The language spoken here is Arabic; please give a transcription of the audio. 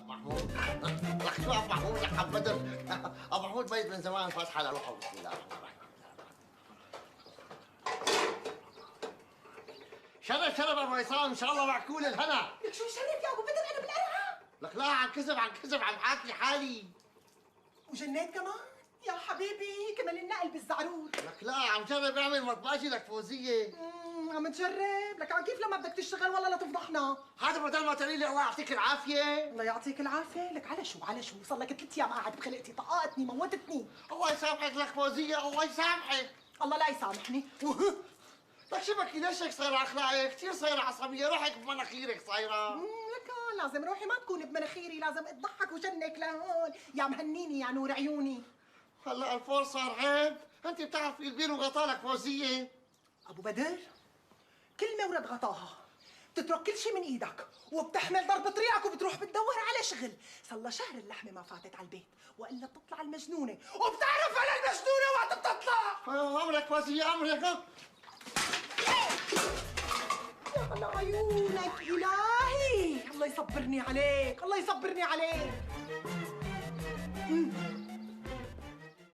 ابو محمود. لك شو ابو محمود لك ابو بدر. ابو محمود ميت من زمان، فاتحه لروحه. بسم الله الرحمن الرحيم. شرف شرف ابو عصام، ان شاء الله معكول الهنا. لك شو شرف يا ابو بدر، انا بالقرعه. لك لا، عم كذب عم كذب، عم حاكي حالي. وجنيت كمان يا حبيبي، كمان النقل بالزعرور. لك لا، عم جرب اعمل مطباجي لك فوزيه. عم تجرب لك كيف لما بدك تشتغل والله لا تفضحنا. هذا بدل ما تقولي لي الله يعطيك العافيه. الله يعطيك العافيه. لك على شو على شو، صار لك 3 ايام قاعد بخلقتي، طققتني موتتني. الله يسامحك لك فوزيه، الله يسامحك. الله لا يسامحني. لك شو بكي، ليش هيك صايره اخلاقك؟ كثير صايره عصبيه، روحك بمناخيرك صايره. لك لازم روحي ما تكون بمناخيري، لازم اضحك وجنك لهون يا مهنيني يا نور عيوني. هلا الفور صار عيب، انت بتعرفي البير وغطالك فوزيه. ابو بدر كلمه ورد غطاها، بتترك كل شيء من ايدك وبتحمل ضرب طريقك وبتروح بتدور على شغل. صار لها شهر اللحمه ما فاتت على البيت، والا بتطلع المجنونه، وبتعرف على المجنونه وقت بتطلع. امرك فوزيه امرك. يا الله عيونك الهي، الله يصبرني عليك، الله يصبرني عليك.